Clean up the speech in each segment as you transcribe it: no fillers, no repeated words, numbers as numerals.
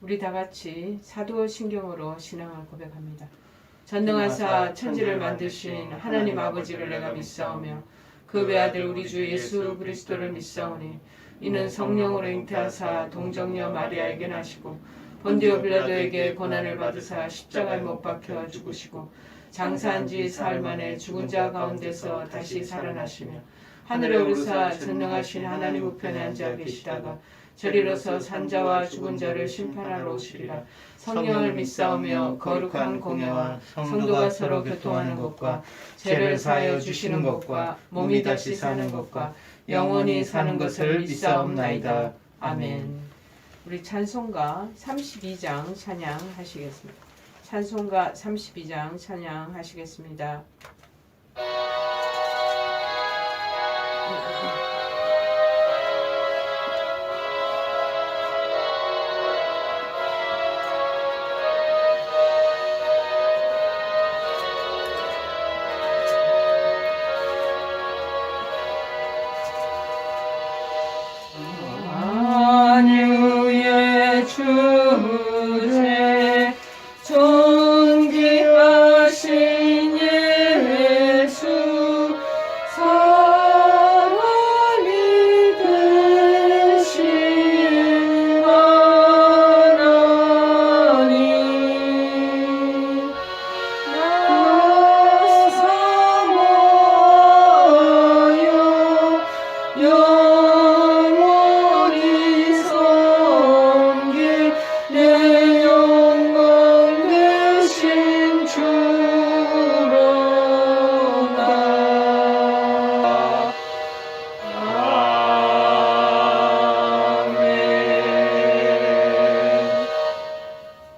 우리 다 같이 사도신경으로 신앙을 고백합니다. 전능하사 천지를 만드신 하나님 아버지를 내가 믿사오며 그 외아들 우리 주 예수 그리스도를 믿사오니 이는 성령으로 잉태하사 동정녀 마리아에게 나시고 본디오 빌라도에게 고난을 받으사 십자가에 못 박혀 죽으시고 장사한 지 사흘 만에 죽은 자 가운데서 다시 살아나시며 하늘에 오르사 전능하신 하나님 우편에 앉아 계시다가 저리로서 산자와 죽은 자를 심판하러 오시리라. 성령을 믿사오며 거룩한 공예와 성도가 서로 교통하는 것과 죄를 사하여 주시는 것과 몸이 다시 사는 것과 영원히 사는 것을 믿사옵나이다. 아멘. 우리 찬송가 32장 찬양하시겠습니다. 찬송가 32장 찬양하시겠습니다. 만유의 주제 존귀하신 예수 사람이 되신 하나님 나 사모하여 영원히 섬길 내 영광 되신 주로다. 아멘.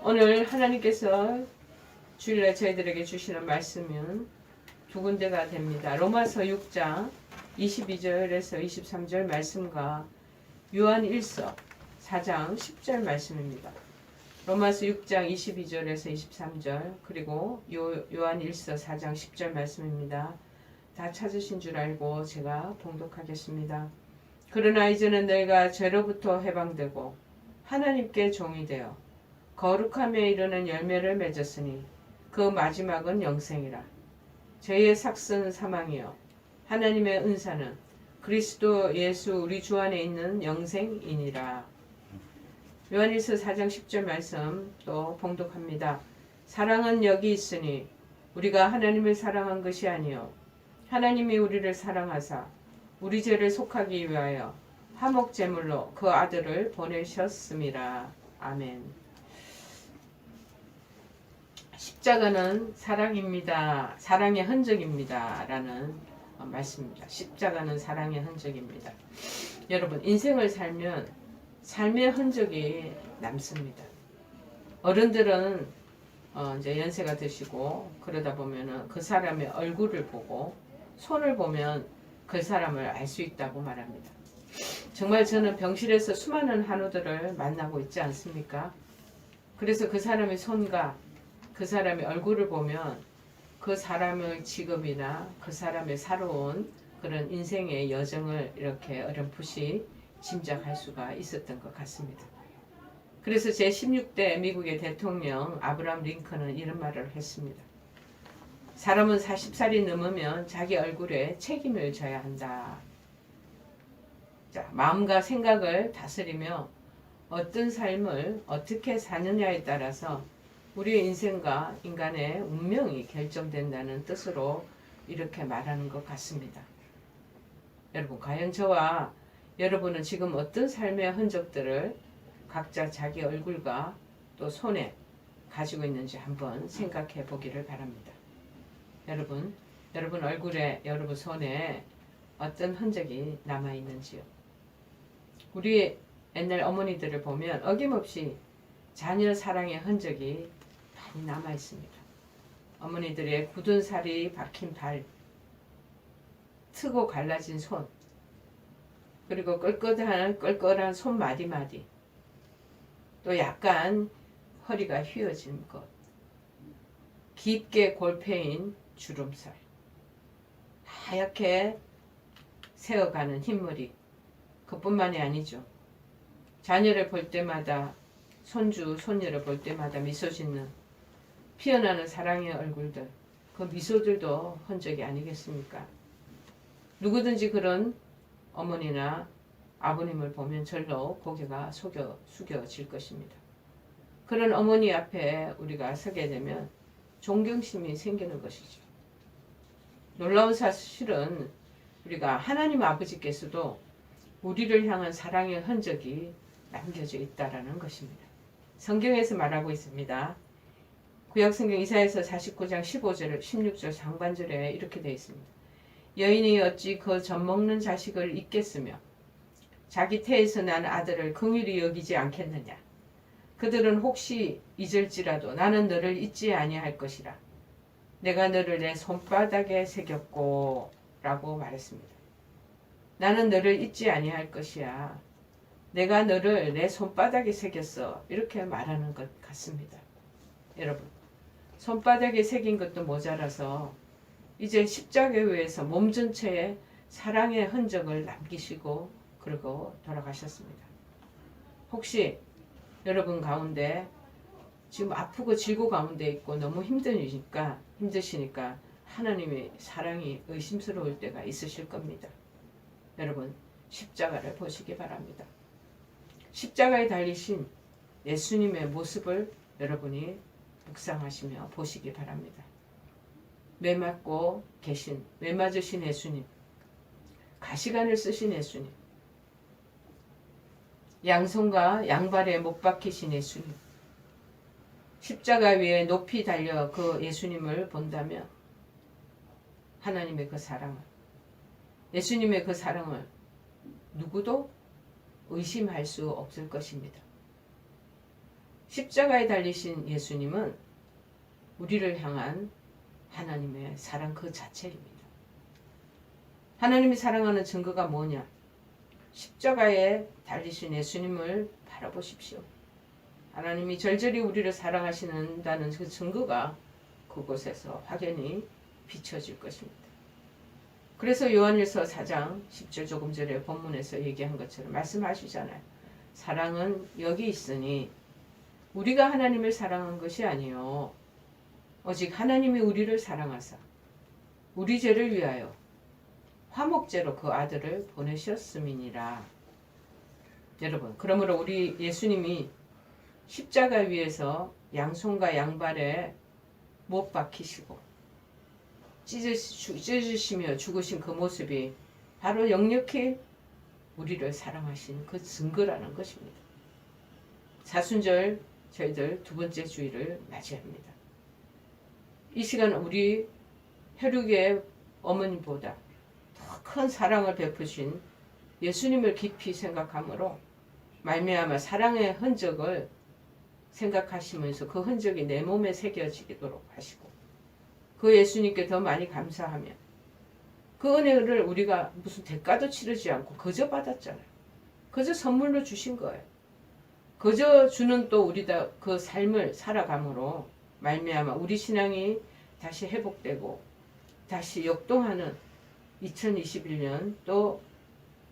오늘 하나님께서 주일날 저희들에게 주시는 말씀은 두 군데가 됩니다. 로마서 6장 22절에서 23절 말씀과 요한 1서 4장 10절 말씀입니다. 로마서 6장 22절에서 23절 그리고 요한 1서 4장 10절 말씀입니다. 다 찾으신 줄 알고 제가 봉독하겠습니다. 그러나 이제는 너희가 죄로부터 해방되고 하나님께 종이 되어 거룩함에 이르는 열매를 맺었으니 그 마지막은 영생이라. 죄의 삭은 사망이요 하나님의 은사는 그리스도 예수 우리 주 안에 있는 영생이니라. 요한일서 4장 10절 말씀 또 봉독합니다. 사랑은 여기 있으니 우리가 하나님을 사랑한 것이 아니요 하나님이 우리를 사랑하사 우리 죄를 속하기 위하여 화목 제물로 그 아들을 보내셨음이라. 아멘. 십자가는 사랑입니다. 사랑의 흔적입니다. 라는 말씀입니다. 십자가는 사랑의 흔적입니다. 여러분, 인생을 살면 삶의 흔적이 남습니다. 어른들은 이제 연세가 드시고 그러다 보면은 그 사람의 얼굴을 보고 손을 보면 그 사람을 알 수 있다고 말합니다. 정말 저는 병실에서 수많은 한우들을 만나고 있지 않습니까? 그래서 그 사람의 손과 그 사람의 얼굴을 보면 그 사람의 직업이나 그 사람의 살아온 그런 인생의 여정을 이렇게 어렴풋이 짐작할 수가 있었던 것 같습니다. 그래서 제16대 미국의 대통령 아브라함 링컨은 이런 말을 했습니다. 사람은 40살이 넘으면 자기 얼굴에 책임을 져야 한다. 자, 마음과 생각을 다스리며 어떤 삶을 어떻게 사느냐에 따라서 우리의 인생과 인간의 운명이 결정된다는 뜻으로 이렇게 말하는 것 같습니다. 여러분, 과연 저와 여러분은 지금 어떤 삶의 흔적들을 각자 자기 얼굴과 또 손에 가지고 있는지 한번 생각해 보기를 바랍니다. 여러분 얼굴에, 여러분 손에 어떤 흔적이 남아 있는지요? 우리 옛날 어머니들을 보면 어김없이 자녀 사랑의 흔적이 많이 남아 있습니다. 어머니들의 굳은 살이 박힌 발, 트고 갈라진 손, 그리고 껄껄한 손 마디마디, 또 약간 허리가 휘어진 것, 깊게 골패인 주름살, 하얗게 새어가는 흰머리, 그뿐만이 아니죠. 자녀를 볼 때마다 손주, 손녀를 볼 때마다 미소 짓는 피어나는 사랑의 얼굴들, 그 미소들도 흔적이 아니겠습니까? 누구든지 그런 어머니나 아버님을 보면 절로 고개가 숙여질 것입니다. 그런 어머니 앞에 우리가 서게 되면 존경심이 생기는 것이죠. 놀라운 사실은 우리가 하나님 아버지께서도 우리를 향한 사랑의 흔적이 남겨져 있다라는 것입니다. 성경에서 말하고 있습니다. 구약성경 이사야서 49장 15절 16절 상반절에 이렇게 되어 있습니다. 여인이 어찌 그 젖먹는 자식을 잊겠으며 자기 태에서 난 아들을 긍휼히 여기지 않겠느냐. 그들은 혹시 잊을지라도 나는 너를 잊지 아니할 것이라. 내가 너를 내 손바닥에 새겼고 라고 말했습니다. 나는 너를 잊지 아니할 것이야. 내가 너를 내 손바닥에 새겼어. 이렇게 말하는 것 같습니다. 여러분, 손바닥에 새긴 것도 모자라서 이제 십자가에 의해서 몸 전체에 사랑의 흔적을 남기시고 그러고 돌아가셨습니다. 혹시 여러분 가운데 지금 아프고 질고 가운데 있고 너무 힘드시니까 하나님의 사랑이 의심스러울 때가 있으실 겁니다. 여러분, 십자가를 보시기 바랍니다. 십자가에 달리신 예수님의 모습을 여러분이 묵상하시며 보시기 바랍니다. 매 맞으신 예수님, 가시관을 쓰신 예수님, 양손과 양발에 못 박히신 예수님, 십자가 위에 높이 달려 그 예수님을 본다면 하나님의 그 사랑을, 예수님의 그 사랑을 누구도 의심할 수 없을 것입니다. 십자가에 달리신 예수님은 우리를 향한 하나님의 사랑 그 자체입니다. 하나님이 사랑하는 증거가 뭐냐? 십자가에 달리신 예수님을 바라보십시오. 하나님이 절절히 우리를 사랑하시는다는 그 증거가 그곳에서 확연히 비춰질 것입니다. 그래서 요한일서 4장 10절 조금 전에 본문에서 얘기한 것처럼 말씀하시잖아요. 사랑은 여기 있으니 우리가 하나님을 사랑한 것이 아니요 오직 하나님이 우리를 사랑하사 우리 죄를 위하여 화목제로 그 아들을 보내셨음이니라. 여러분, 그러므로 우리 예수님이 십자가 위에서 양손과 양발에 못 박히시고 찢으시며 죽으신 그 모습이 바로 역력히 우리를 사랑하신 그 증거라는 것입니다. 사순절 저희들 두 번째 주일을 맞이합니다. 이 시간 우리 혈육의 어머니보다 더 큰 사랑을 베푸신 예수님을 깊이 생각함으로 말미암아 사랑의 흔적을 생각하시면서 그 흔적이 내 몸에 새겨지도록 하시고 그 예수님께 더 많이 감사하며 그 은혜를 우리가 무슨 대가도 치르지 않고 거저 받았잖아요. 거저 선물로 주신 거예요. 거저 주는 또 우리가 그 삶을 살아감으로 말미암아 우리 신앙이 다시 회복되고 다시 역동하는 2021년 또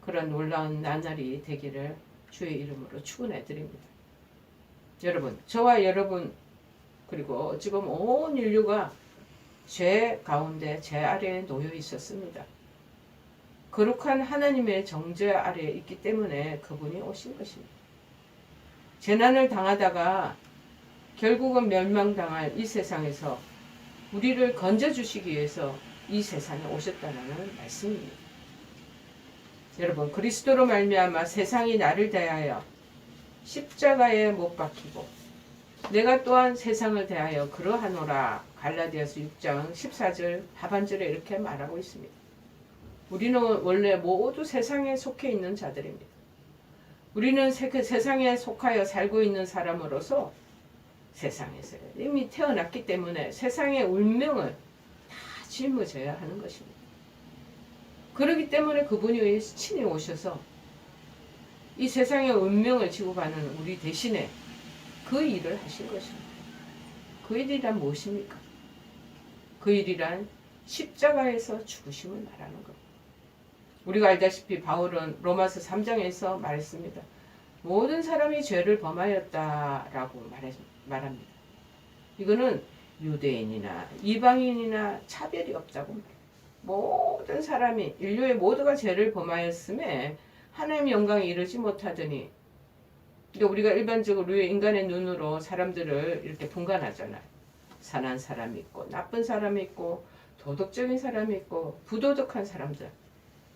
그런 놀라운 나날이 되기를 주의 이름으로 축원해 드립니다. 여러분, 저와 여러분 그리고 어찌 보면 온 인류가 죄 가운데 죄 아래에 놓여 있었습니다. 거룩한 하나님의 정죄 아래에 있기 때문에 그분이 오신 것입니다. 재난을 당하다가 결국은 멸망당할 이 세상에서 우리를 건져주시기 위해서 이 세상에 오셨다는 말씀입니다. 여러분, 그리스도로 말미암아 세상이 나를 대하여 십자가에 못 박히고 내가 또한 세상을 대하여 그러하노라. 갈라디아서 6장 14절 하반절에 이렇게 말하고 있습니다. 우리는 원래 모두 세상에 속해 있는 자들입니다. 우리는 세상에 속하여 살고 있는 사람으로서 세상에서 이미 태어났기 때문에 세상의 운명을 다 짊어져야 하는 것입니다. 그렇기 때문에 그분이 친히 오셔서 이 세상의 운명을 지고 가는 우리 대신에 그 일을 하신 것입니다. 그 일이란 무엇입니까? 그 일이란 십자가에서 죽으심을 말하는 겁니다. 우리가 알다시피 바울은 로마서 3장에서 말했습니다. 모든 사람이 죄를 범하였다라고 말합니다. 이거는 유대인이나 이방인이나 차별이 없다고 말해요. 모든 사람이 인류의 모두가 죄를 범하였음에 하나님의 영광에 이르지 못하더니, 그러니까 우리가 일반적으로 인간의 눈으로 사람들을 이렇게 분간하잖아요. 선한 사람이 있고 나쁜 사람이 있고 도덕적인 사람이 있고 부도덕한 사람들.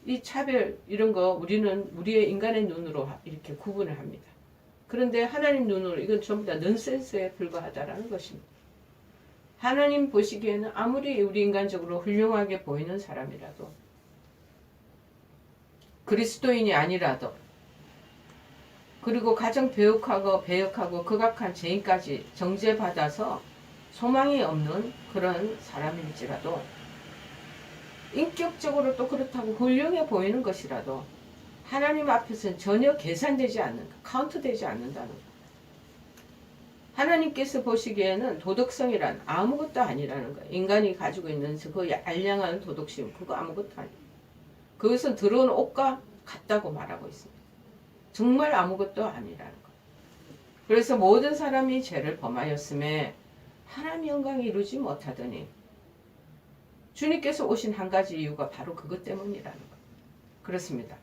이 차별 이런 거 우리는 우리의 인간의 눈으로 이렇게 구분을 합니다. 그런데 하나님 눈으로 이건 전부 다 넌센스에 불과하다라는 것입니다. 하나님 보시기에는 아무리 우리 인간적으로 훌륭하게 보이는 사람이라도, 그리스도인이 아니라도, 그리고 가정 배역하고 극악한 죄인까지 정죄받아서 소망이 없는 그런 사람일지라도, 인격적으로 또 그렇다고 훌륭해 보이는 것이라도 하나님 앞에서는 전혀 계산되지 않는, 카운트되지 않는다는 것. 하나님께서 보시기에는 도덕성이란 아무것도 아니라는 거예요. 인간이 가지고 있는 그 알량한 도덕심, 그거 아무것도 아니에요. 그것은 들어온 옷과 같다고 말하고 있습니다. 정말 아무것도 아니라는 거예요. 그래서 모든 사람이 죄를 범하였음에 하나님의 영광이 이루지 못하더니, 주님께서 오신 한 가지 이유가 바로 그것 때문이라는 거예요. 그렇습니다.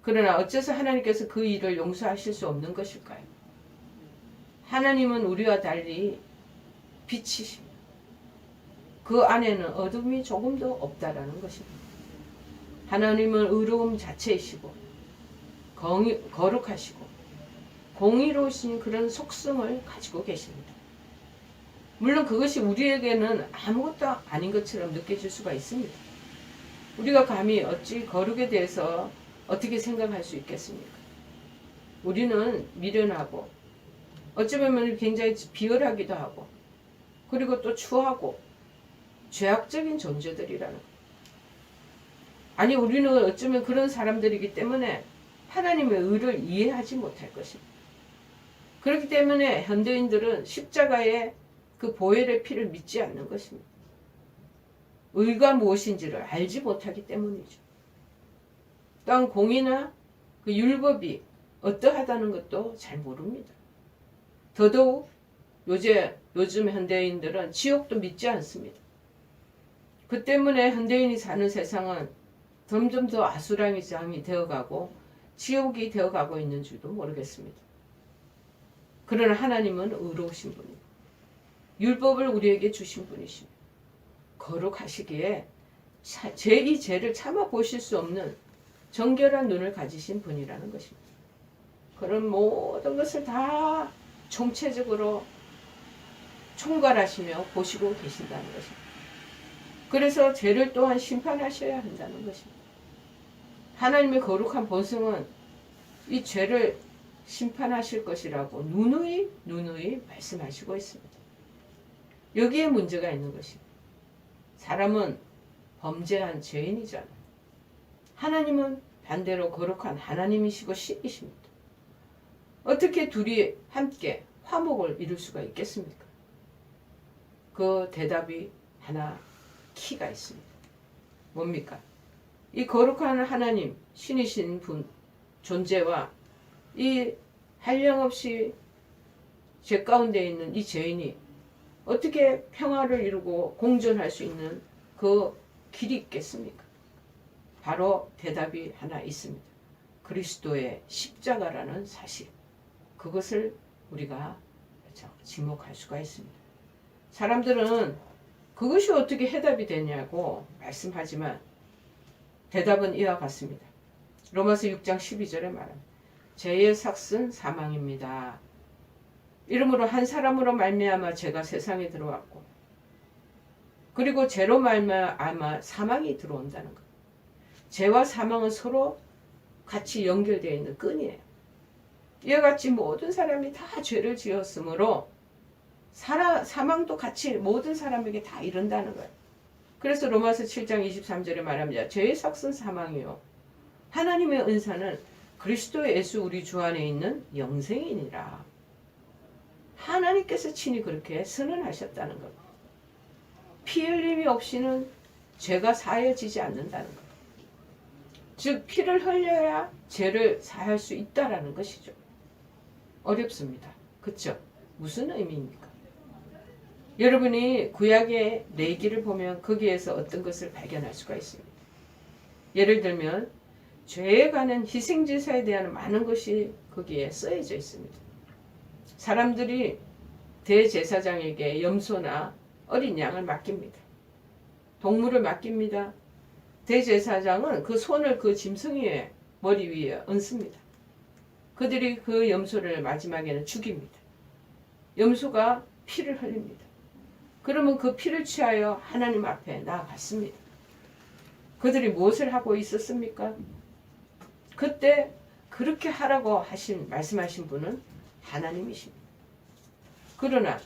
그러나 어째서 하나님께서 그 일을 용서하실 수 없는 것일까요? 하나님은 우리와 달리 빛이십니다. 그 안에는 어둠이 조금도 없다라는 것입니다. 하나님은 의로움 자체이시고 거룩하시고 공의로우신 그런 속성을 가지고 계십니다. 물론 그것이 우리에게는 아무것도 아닌 것처럼 느껴질 수가 있습니다. 우리가 감히 어찌 거룩에 대해서 어떻게 생각할 수 있겠습니까? 우리는 미련하고 어찌 보면 굉장히 비열하기도 하고, 그리고 또 추하고 죄악적인 존재들이라는 것. 아니, 우리는 어쩌면 그런 사람들이기 때문에 하나님의 의를 이해하지 못할 것입니다. 그렇기 때문에 현대인들은 십자가의 그 보혈의 피를 믿지 않는 것입니다. 의가 무엇인지를 알지 못하기 때문이죠. 또한 공의나 그 율법이 어떠하다는 것도 잘 모릅니다. 더더욱 요즘 현대인들은 지옥도 믿지 않습니다. 그 때문에 현대인이 사는 세상은 점점 더 아수라장이 되어가고 지옥이 되어가고 있는 줄도 모르겠습니다. 그러나 하나님은 의로우신 분이고 율법을 우리에게 주신 분이십니다. 거룩하시기에 이 죄를 참아 보실 수 없는 정결한 눈을 가지신 분이라는 것입니다. 그런 모든 것을 다 총체적으로 총괄하시며 보시고 계신다는 것입니다. 그래서 죄를 또한 심판하셔야 한다는 것입니다. 하나님의 거룩한 본성은 이 죄를 심판하실 것이라고 누누이 말씀하시고 있습니다. 여기에 문제가 있는 것입니다. 사람은 범죄한 죄인이잖아요. 하나님은 반대로 거룩한 하나님이시고 신이십니다. 어떻게 둘이 함께 화목을 이룰 수가 있겠습니까? 그 대답이 하나 키가 있습니다. 뭡니까? 이 거룩한 하나님, 신이신 분, 존재와 이 한량없이 죄 가운데 있는 이 죄인이 어떻게 평화를 이루고 공존할 수 있는 그 길이 있겠습니까? 바로 대답이 하나 있습니다. 그리스도의 십자가라는 사실. 그것을 우리가 지목할 수가 있습니다. 사람들은 그것이 어떻게 해답이 되냐고 말씀하지만 대답은 이와 같습니다. 로마서 6장 12절에 말합니다. 죄의 삭은 사망입니다. 이러므로 한 사람으로 말미암아 죄가 세상에 들어왔고, 그리고 죄로 말미암아 사망이 들어온다는 것. 죄와 사망은 서로 같이 연결되어 있는 끈이에요. 이와 같이 모든 사람이 다 죄를 지었으므로 사망도 같이 모든 사람에게 다 이른다는 거예요. 그래서 로마서 7장 23절에 말합니다. 죄의 삭은 사망이요 하나님의 은사는 그리스도 예수 우리 주 안에 있는 영생이니라. 하나님께서 친히 그렇게 선언하셨다는 겁니다. 피 흘림이 없이는 죄가 사해지지 않는다는 것. 즉 피를 흘려야 죄를 사할 수 있다라는 것이죠. 어렵습니다. 그쵸? 무슨 의미입니까? 여러분이 구약의 레위기를 보면 거기에서 어떤 것을 발견할 수가 있습니다. 예를 들면 죄에 관한 희생제사에 대한 많은 것이 거기에 쓰여져 있습니다. 사람들이 대제사장에게 염소나 어린 양을 맡깁니다. 동물을 맡깁니다. 대제사장은 그 손을 그 짐승의 머리 위에 얹습니다. 그들이 그 염소를 마지막에는 죽입니다. 염소가 피를 흘립니다. 그러면 그 피를 취하여 하나님 앞에 나아갔습니다. 그들이 무엇을 하고 있었습니까? 그때 그렇게 하라고 말씀하신 분은 하나님이십니다. 그러나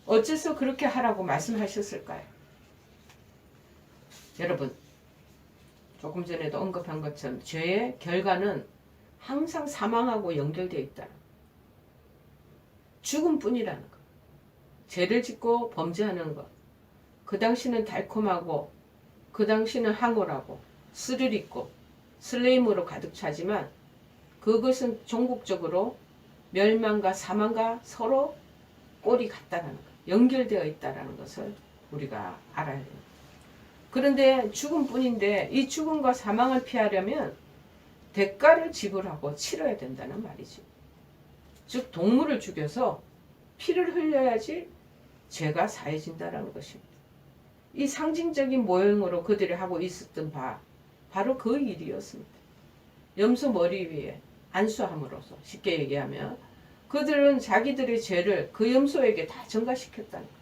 어째서 그렇게 하라고 말씀하셨을까요? 여러분, 조금 전에도 언급한 것처럼 죄의 결과는 항상 사망하고 연결되어 있다. 죽음뿐이라는 것. 죄를 짓고 범죄하는 것. 그 당시는 달콤하고 그 당시는 황홀하고 스릴 있고 슬레임으로 가득 차지만 그것은 종국적으로 멸망과 사망과 서로 꼴이 같다는 것, 연결되어 있다는 것을 우리가 알아야 됩니다. 그런데 죽음뿐인데 이 죽음과 사망을 피하려면 대가를 지불하고 치러야 된다는 말이죠. 즉 동물을 죽여서 피를 흘려야지 죄가 사해진다는 것입니다. 이 상징적인 모형으로 그들이 하고 있었던 바로 그 일이었습니다. 염소 머리 위에 안수함으로써 쉽게 얘기하면 그들은 자기들의 죄를 그 염소에게 다 전가시켰다는 거예요.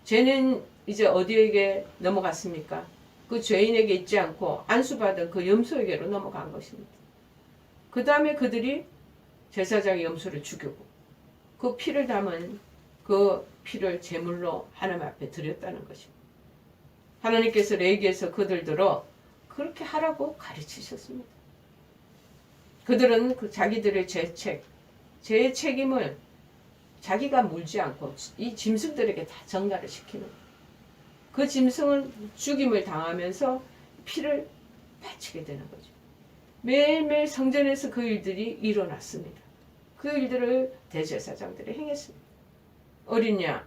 죄는 이제 어디에게 넘어갔습니까? 그 죄인에게 있지 않고 안수받은 그 염소에게로 넘어간 것입니다. 그 다음에 그들이 제사장의 염소를 죽이고 그 피를 담은 그 피를 제물로 하나님 앞에 드렸다는 것입니다. 하나님께서 레위기에서 그들들어 그렇게 하라고 가르치셨습니다. 그들은 자기들의 죄의 책임을 자기가 물지 않고 이 짐승들에게 다 전가를 시키는 거예요. 그 짐승은 죽임을 당하면서 피를 바치게 되는 거죠. 매일매일 성전에서 그 일들이 일어났습니다. 그 일들을 대제사장들이 행했습니다. 어린 양,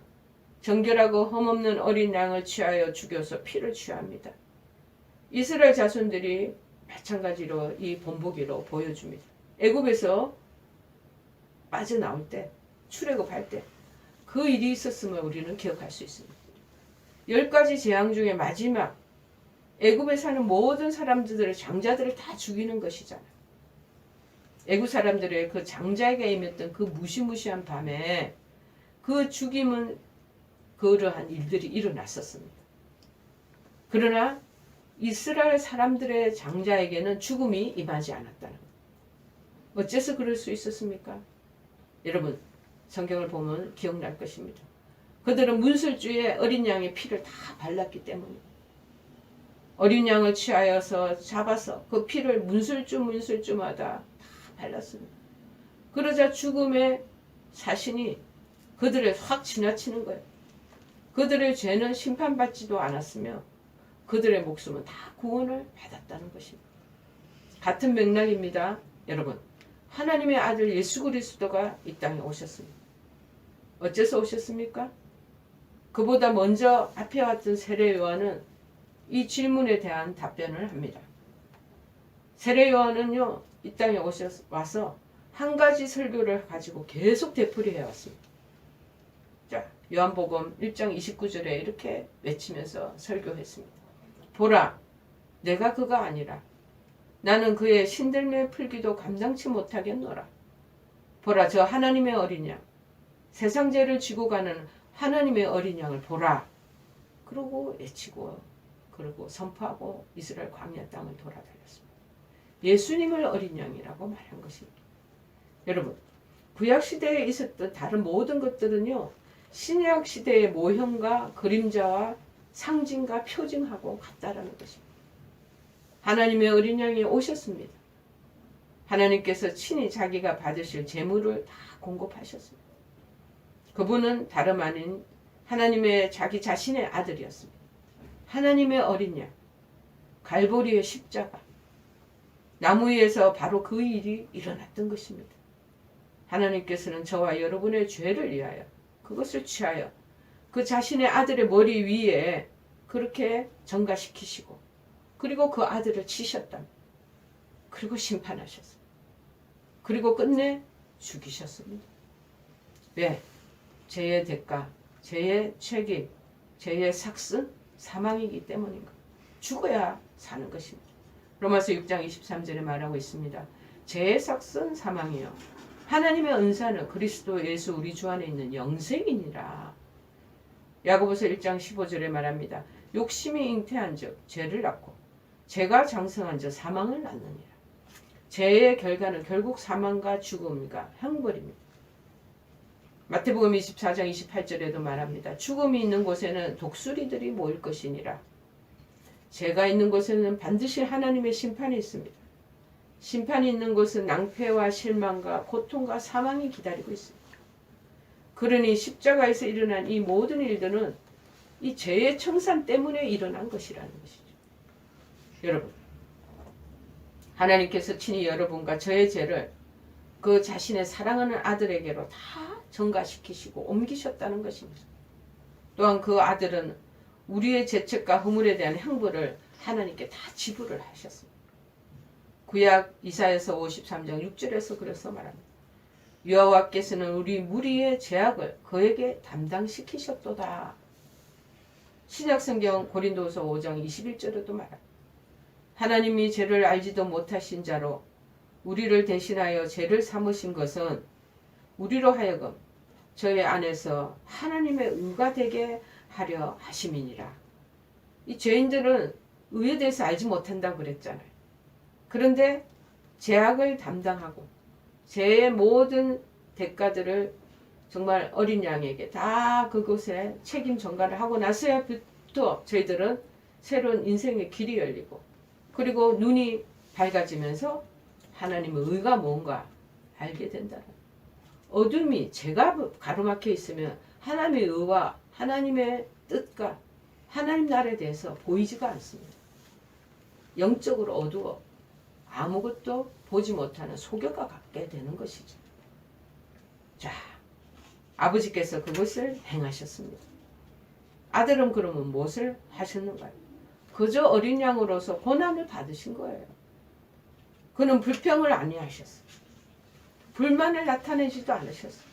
정결하고 흠없는 어린 양을 취하여 죽여서 피를 취합니다. 이스라엘 자손들이 마찬가지로 이 본보기로 보여줍니다. 애굽에서 빠져나올 때, 출애굽할 때 그 일이 있었음을 우리는 기억할 수 있습니다. 10가지 재앙 중에 마지막 애굽에 사는 모든 사람들을 장자들을 다 죽이는 것이잖아요. 애굽 사람들의 그 장자에게 임했던 그 무시무시한 밤에 그 죽임은 그러한 일들이 일어났었습니다. 그러나 이스라엘 사람들의 장자에게는 죽음이 임하지 않았다는 것. 어째서 그럴 수 있었습니까? 여러분 성경을 보면 기억날 것입니다. 그들은 문설주에 어린 양의 피를 다 발랐기 때문입니다. 어린 양을 취하여서 잡아서 그 피를 문설주마다 다 발랐습니다. 그러자 죽음의 사신이 그들을 확 지나치는 거예요. 그들의 죄는 심판받지도 않았으며 그들의 목숨은 다 구원을 받았다는 것입니다. 같은 맥락입니다. 여러분, 하나님의 아들 예수 그리스도가 이 땅에 오셨습니다. 어째서 오셨습니까? 그보다 먼저 앞에 왔던 세례 요한은 이 질문에 대한 답변을 합니다. 세례 요한은요, 이 땅에 와서 한 가지 설교를 가지고 계속 되풀이해 왔습니다. 자, 요한복음 1장 29절에 이렇게 외치면서 설교했습니다. 보라, 내가 그가 아니라 나는 그의 신들매 풀기도 감당치 못하겠노라. 보라, 저 하나님의 어린 양, 세상 죄를 지고 가는 하나님의 어린 양을 보라. 그러고 외치고 그러고 선포하고 이스라엘 광야 땅을 돌아다녔습니다. 예수님을 어린 양이라고 말한 것입니다. 여러분, 구약 시대에 있었던 다른 모든 것들은요, 신약 시대의 모형과 그림자와 상징과 표징하고 같다라는 것입니다. 하나님의 어린 양이 오셨습니다. 하나님께서 친히 자기가 받으실 제물을 다 공급하셨습니다. 그분은 다름 아닌 하나님의 자기 자신의 아들이었습니다. 하나님의 어린 양, 갈보리의 십자가, 나무 위에서 바로 그 일이 일어났던 것입니다. 하나님께서는 저와 여러분의 죄를 위하여 그것을 취하여 그 자신의 아들의 머리 위에 그렇게 전가시키시고 그리고 그 아들을 치셨다. 그리고 심판하셨습니다. 그리고 끝내 죽이셨습니다. 왜? 죄의 대가, 죄의 책임, 죄의 삭슨, 사망이기 때문인가. 죽어야 사는 것입니다. 로마서 6장 23절에 말하고 있습니다. 죄의 삭슨 사망이요 하나님의 은사는 그리스도 예수 우리 주 안에 있는 영생이니라. 야고보서 1장 15절에 말합니다. 욕심이 잉태한 즉 죄를 낳고 죄가 장성한 즉 사망을 낳느니라. 죄의 결과는 결국 사망과 죽음과 형벌입니다. 마태복음 24장 28절에도 말합니다. 죽음이 있는 곳에는 독수리들이 모일 것이니라. 죄가 있는 곳에는 반드시 하나님의 심판이 있습니다. 심판이 있는 곳은 낭패와 실망과 고통과 사망이 기다리고 있습니다. 그러니 십자가에서 일어난 이 모든 일들은 이 죄의 청산 때문에 일어난 것이라는 것이죠. 여러분, 하나님께서 친히 여러분과 저의 죄를 그 자신의 사랑하는 아들에게로 다 전가시키시고 옮기셨다는 것입니다. 또한 그 아들은 우리의 죄책과 허물에 대한 형벌을 하나님께 다 지불을 하셨습니다. 구약 이사야서 53장 6절에서 그래서 말합니다. 여호와께서는 우리 무리의 죄악을 그에게 담당시키셨도다. 신약성경 고린도서 5장 21절에도 말합니다. 하나님이 죄를 알지도 못하신 자로 우리를 대신하여 죄를 삼으신 것은 우리로 하여금 저희 안에서 하나님의 의가 되게 하려 하심이니라. 이 죄인들은 의에 대해서 알지 못한다고 그랬잖아요. 그런데 죄악을 담당하고 죄의 모든 대가들을 정말 어린 양에게 다 그곳에 책임 전가를 하고 나서야부터 저희들은 새로운 인생의 길이 열리고 그리고 눈이 밝아지면서 하나님의 의가 뭔가 알게 된다. 어둠이 죄가 가로막혀 있으면 하나님의 의와 하나님의 뜻과 하나님 나라에 대해서 보이지가 않습니다. 영적으로 어두워 아무것도 보지 못하는 소교가 갖게 되는 것이죠. 자, 아버지께서 그것을 행하셨습니다. 아들은 그러면 무엇을 하셨는가요? 그저 어린 양으로서 고난을 받으신 거예요. 그는 불평을 아니하셨어요. 불만을 나타내지도 않으셨어요.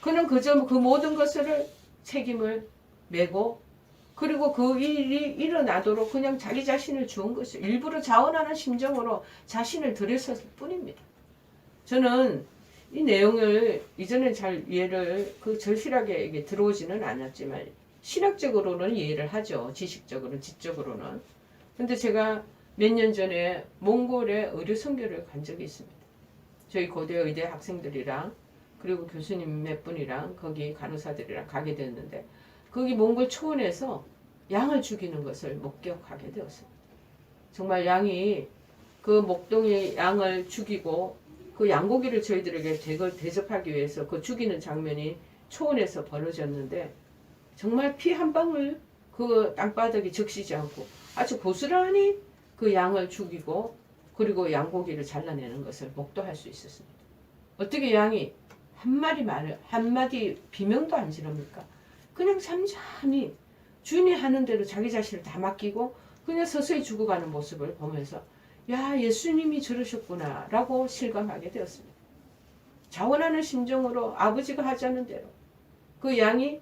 그는 그저 그 모든 것을 책임을 메고 그리고 그 일이 일어나도록 그냥 자기 자신을 주은 것이죠. 일부러 자원하는 심정으로 자신을 들였을 뿐입니다. 저는 이 내용을 이전에 잘 이해를 절실하게 이게 들어오지는 않았지만 신학적으로는 이해를 하죠. 지식적으로는, 지적으로는. 근데 제가 몇 년 전에 몽골에 의료 선교를 간 적이 있습니다. 저희 고대 의대 학생들이랑 그리고 교수님 몇 분이랑 거기 간호사들이랑 가게 됐는데 거기 몽골 초원에서 양을 죽이는 것을 목격하게 되었습니다. 정말 양이 그 목동의 양을 죽이고 그 양고기를 저희들에게 대접하기 위해서 그 죽이는 장면이 초원에서 벌어졌는데 정말 피 한 방울 그 땅바닥에 적시지 않고 아주 고스란히 그 양을 죽이고 그리고 양고기를 잘라내는 것을 목도할 수 있었습니다. 어떻게 양이 한마디 비명도 안 지릅니까? 그냥 잠잠히 주인이 하는 대로 자기 자신을 다 맡기고 그냥 서서히 죽어가는 모습을 보면서 야, 예수님이 저러셨구나 라고 실감하게 되었습니다. 자원하는 심정으로 아버지가 하자는 대로 그 양이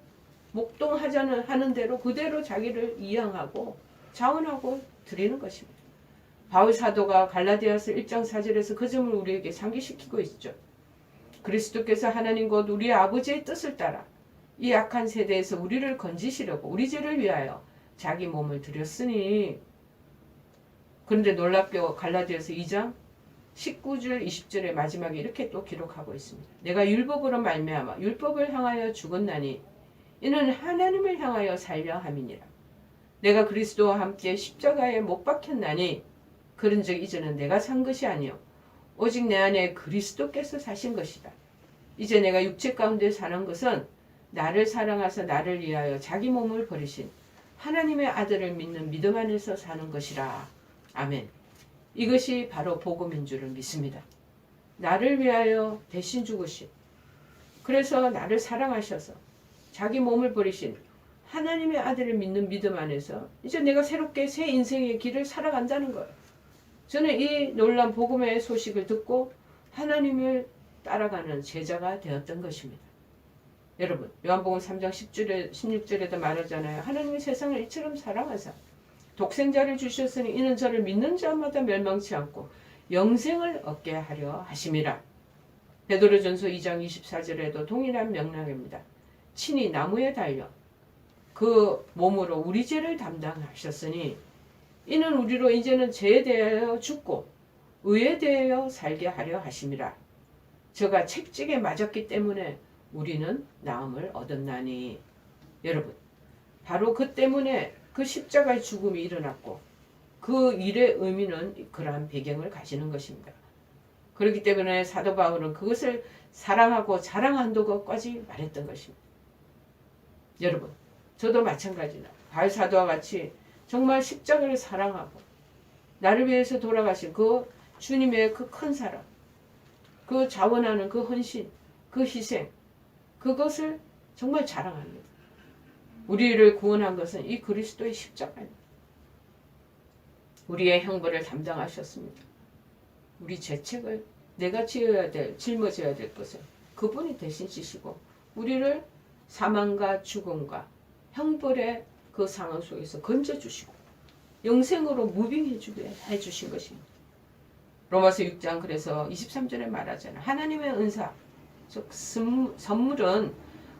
목동하는 대로 그대로 자기를 이양하고 자원하고 드리는 것입니다. 바울 사도가 갈라디아서 1장 4절에서 그 점을 우리에게 상기시키고 있죠. 그리스도께서 하나님 곧 우리 아버지의 뜻을 따라 이 악한 세대에서 우리를 건지시려고 우리 죄를 위하여 자기 몸을 드렸으니. 그런데 놀랍게도 갈라디아서 2장 19절 20절의 마지막에 이렇게 또 기록하고 있습니다. 내가 율법으로 말미암아 율법을 향하여 죽었나니 이는 하나님을 향하여 살려 함이니라. 내가 그리스도와 함께 십자가에 못 박혔나니 그런즉 이제는 내가 산 것이 아니요 오직 내 안에 그리스도께서 사신 것이다. 이제 내가 육체 가운데 사는 것은 나를 사랑하사 나를 위하여 자기 몸을 버리신 하나님의 아들을 믿는 믿음 안에서 사는 것이라. 아멘. 이것이 바로 복음인 줄을 믿습니다. 나를 위하여 대신 죽으신, 그래서 나를 사랑하셔서 자기 몸을 버리신 하나님의 아들을 믿는 믿음 안에서 이제 내가 새롭게 새 인생의 길을 살아간다는 거예요. 저는 이 놀라운 복음의 소식을 듣고 하나님을 따라가는 제자가 되었던 것입니다. 여러분, 요한복음 3장 10절에 16절에도 말하잖아요. 하나님이 세상을 이처럼 사랑하사 독생자를 주셨으니 이는 저를 믿는 자마다 멸망치 않고 영생을 얻게 하려 하심이라. 베드로전서 2장 24절에도 동일한 명령입니다. 친히 나무에 달려 그 몸으로 우리 죄를 담당하셨으니 이는 우리로 이제는 죄에 대하여 죽고 의에 대하여 살게 하려 하심이라. 저가 책찍에 맞았기 때문에 우리는 나음을 얻었나니. 여러분, 바로 그 때문에 그 십자가의 죽음이 일어났고 그 일의 의미는 그러한 배경을 가지는 것입니다. 그렇기 때문에 사도 바울은 그것을 사랑하고 자랑한다는 것까지 말했던 것입니다. 여러분, 저도 마찬가지나 바울 사도와 같이 정말 십자가를 사랑하고 나를 위해서 돌아가신 그 주님의 그 큰 사랑, 그 자원하는 그 헌신, 그 희생, 그것을 정말 자랑합니다. 우리를 구원한 것은 이 그리스도의 십자가입니다. 우리의 형벌을 담당하셨습니다. 우리 죄책을 내가 짊어져야 될 것을 그분이 대신 지시고 우리를 사망과 죽음과 형벌의 그 상황 속에서 건져주시고 영생으로 무빙해 주게 해주신 것입니다. 로마서 6장 그래서 23절에 말하잖아요. 하나님의 은사, 즉 선물은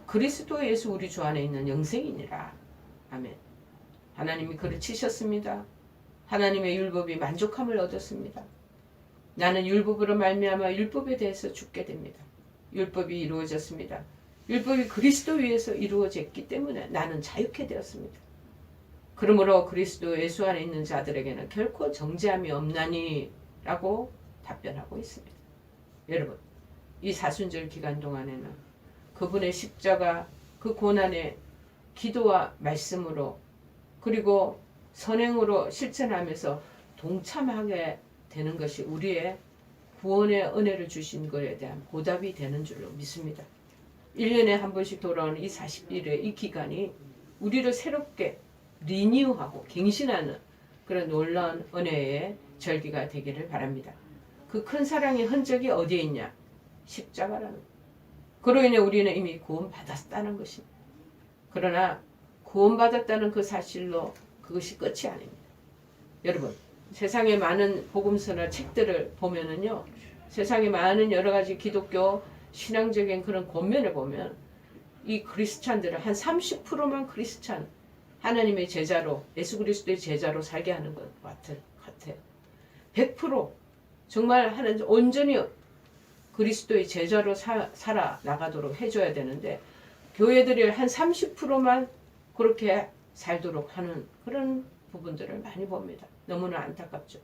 그리스도 예수 우리 주 안에 있는 영생이니라. 아멘. 하나님이 그를 치셨습니다. 하나님의 율법이 만족함을 얻었습니다. 나는 율법으로 말미암아 율법에 대해서 죽게 됩니다. 율법이 이루어졌습니다. 율법이 그리스도 위에서 이루어졌기 때문에 나는 자유케 되었습니다. 그러므로 그리스도 예수 안에 있는 자들에게는 결코 정죄함이 없나니 라고 답변하고 있습니다. 여러분, 이 사순절 기간 동안에는 그분의 십자가 그 고난의 기도와 말씀으로 그리고 선행으로 실천하면서 동참하게 되는 것이 우리의 구원의 은혜를 주신 것에 대한 보답이 되는 줄로 믿습니다. 1년에 한 번씩 돌아오는 이 40일의 이 기간이 우리를 새롭게 리뉴하고 갱신하는 그런 놀라운 은혜의 절기가 되기를 바랍니다. 그 큰 사랑의 흔적이 어디에 있냐? 십자가라는. 그로 인해 우리는 이미 구원받았다는 것입니다. 그러나 구원받았다는 그 사실로 그것이 끝이 아닙니다. 여러분, 세상에 많은 복음서나 책들을 보면은요, 세상에 많은 여러 가지 기독교 신앙적인 그런 권면을 보면 이 크리스찬들을 한 30%만 크리스찬, 하나님의 제자로, 예수 그리스도의 제자로 살게 하는 것 같아요. 100% 정말 온전히 그리스도의 제자로 살아 나가도록 해줘야 되는데 교회들이 한 30%만 그렇게 살도록 하는 그런 부분들을 많이 봅니다. 너무나 안타깝죠.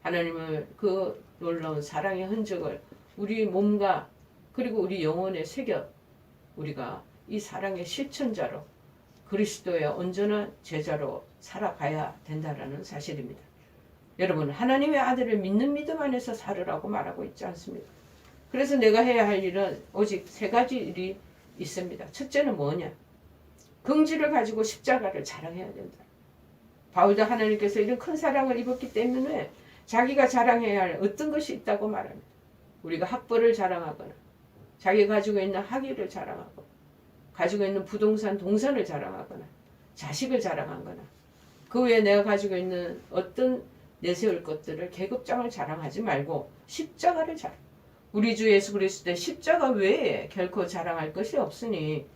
하나님을 그 놀라운 사랑의 흔적을 우리 몸과 그리고 우리 영혼에 새겨 우리가 이 사랑의 실천자로 그리스도의 온전한 제자로 살아가야 된다는 사실입니다. 여러분, 하나님의 아들을 믿는 믿음 안에서 살으라고 말하고 있지 않습니까? 그래서 내가 해야 할 일은 오직 세 가지 일이 있습니다. 첫째는 뭐냐? 긍지를 가지고 십자가를 자랑해야 된다. 바울도 하나님께서 이런 큰 사랑을 입었기 때문에 자기가 자랑해야 할 어떤 것이 있다고 말합니다. 우리가 학벌을 자랑하거나 자기가 가지고 있는 학위를 자랑하고 가지고 있는 부동산, 동산을 자랑하거나 자식을 자랑하거나 그 외에 내가 가지고 있는 어떤 내세울 것들을 계급장을 자랑하지 말고 십자가를 자랑. 우리 주 예수 그리스도의 십자가 외에 결코 자랑할 것이 없으니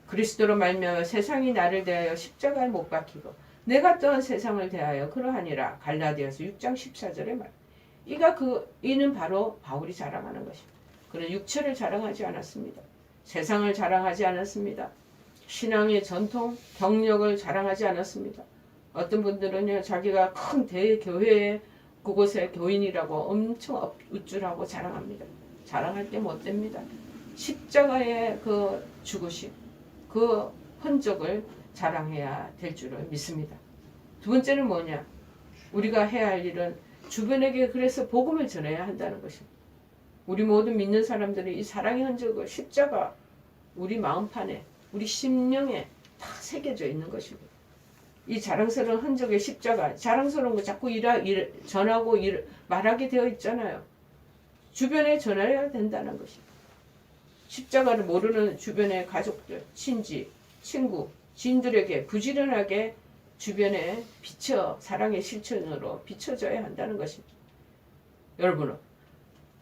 그리스도로 말미암아 세상이 나를 대하여 십자가에 못 박히고 내가 또한 세상을 대하여 그러하니라. 갈라디아서 6장 14절에 말. 이는 바로 바울이 자랑하는 것입니다. 그는 육체를 자랑하지 않았습니다. 세상을 자랑하지 않았습니다. 신앙의 전통, 경력을 자랑하지 않았습니다. 어떤 분들은요, 자기가 큰 대교회에 그곳의 교인이라고 엄청 우쭐하고 자랑합니다. 자랑할 때 못 됩니다. 십자가의 그 죽으심, 그 흔적을 자랑해야 될 줄을 믿습니다. 두 번째는 뭐냐? 우리가 해야 할 일은 주변에게 그래서 복음을 전해야 한다는 것입니다. 우리 모든 믿는 사람들이 이 사랑의 흔적을 십자가 우리 마음판에 우리 심령에 다 새겨져 있는 것입니다. 이 자랑스러운 흔적의 십자가 자랑스러운 거 자꾸 전하고 말하게 되어 있잖아요. 주변에 전해야 된다는 것입니다. 십자가를 모르는 주변의 가족들, 친지, 친구, 지인들에게 부지런하게 주변에 사랑의 실천으로 비춰져야 한다는 것입니다. 여러분은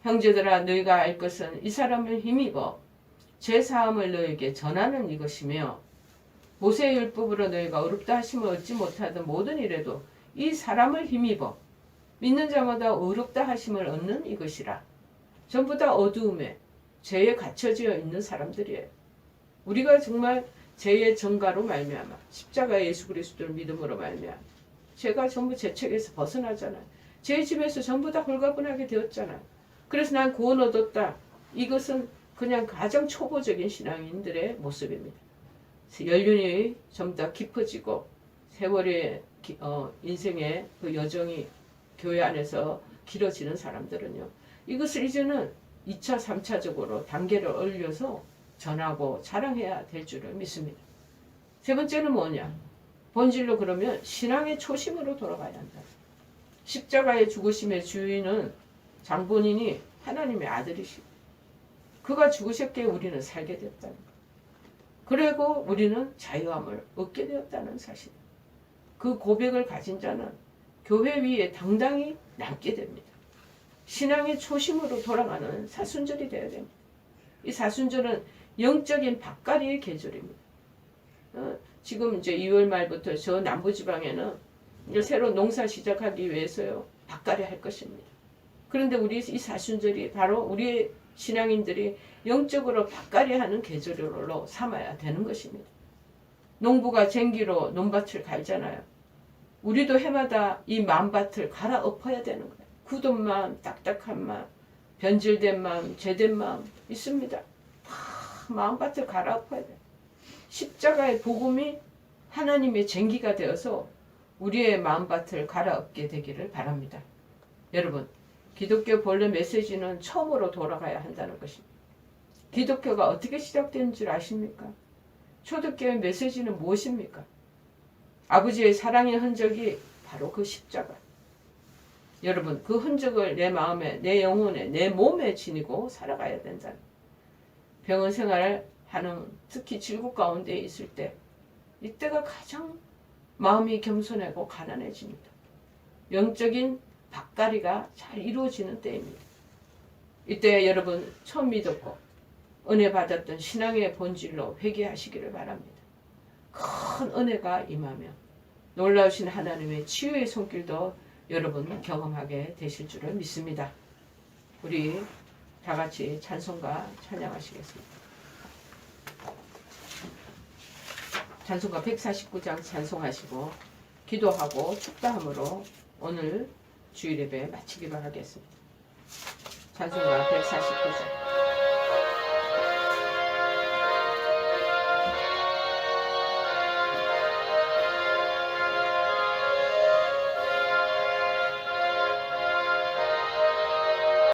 형제들아 너희가 알 것은 이 사람을 힘입어 죄사함을 너희에게 전하는 이것이며 모세의 율법으로 너희가 의롭다 하심을 얻지 못하던 모든 일에도 이 사람을 힘입어 믿는 자마다 의롭다 하심을 얻는 이것이라. 전부 다 어두움에 죄에 갇혀져 있는 사람들이에요. 우리가 정말 죄의 전가로 말미암아 십자가의 예수 그리스도를 믿음으로 말미암아 죄가 전부 제 책에서 벗어나잖아요. 제 집에서 전부 다 홀가분하게 되었잖아요. 그래서 난 구원 얻었다. 이것은 그냥 가장 초보적인 신앙인들의 모습입니다. 연륜이 좀 더 깊어지고 세월의 인생의 그 여정이 교회 안에서 길어지는 사람들은요. 이것을 이제는 2차, 3차적으로 단계를 올려서 전하고 자랑해야 될 줄을 믿습니다. 세 번째는 뭐냐? 본질로 그러면 신앙의 초심으로 돌아가야 한다. 십자가의 죽으심의 주인은 장본인이 하나님의 아들이시고 그가 죽으셨기에 우리는 살게 됐다는 것. 그리고 우리는 자유함을 얻게 되었다는 사실. 그 고백을 가진 자는 교회 위에 당당히 남게 됩니다. 신앙의 초심으로 돌아가는 사순절이 되어야 됩니다. 이 사순절은 영적인 밭갈이의 계절입니다. 지금 이제 2월 말부터 저 남부지방에는 이제 새로 농사 시작하기 위해서요 밭갈이 할 것입니다. 그런데 우리 이 사순절이 바로 우리의 신앙인들이 영적으로 밭갈이하는 계절로 삼아야 되는 것입니다. 농부가 쟁기로 논밭을 갈잖아요. 우리도 해마다 이 마음밭을 갈아엎어야 되는 거예요. 굳은 마음, 딱딱한 마음, 변질된 마음, 죄된 마음 있습니다. 다 마음밭을 갈아엎어야 돼요. 십자가의 복음이 하나님의 쟁기가 되어서 우리의 마음밭을 갈아엎게 되기를 바랍니다. 여러분, 기독교 본래 메시지는 처음으로 돌아가야 한다는 것입니다. 기독교가 어떻게 시작된 줄 아십니까? 초대교회 메시지는 무엇입니까? 아버지의 사랑의 흔적이 바로 그 십자가. 여러분, 그 흔적을 내 마음에, 내 영혼에, 내 몸에 지니고 살아가야 된다. 병원 생활하는 특히 질국 가운데 있을 때 이때가 가장 마음이 겸손하고 가난해집니다. 영적인 밭갈이가 잘 이루어지는 때입니다. 이때 여러분 처음 믿었고 은혜 받았던 신앙의 본질로 회개하시기를 바랍니다. 큰 은혜가 임하며 놀라우신 하나님의 치유의 손길도 여러분 경험하게 되실 줄을 믿습니다. 우리 다 같이 찬송가 찬양하시겠습니다. 찬송가 149장 찬송하시고 기도하고 축도함으로 오늘 주일 예배 마치기로 하겠습니다. 찬송가 149장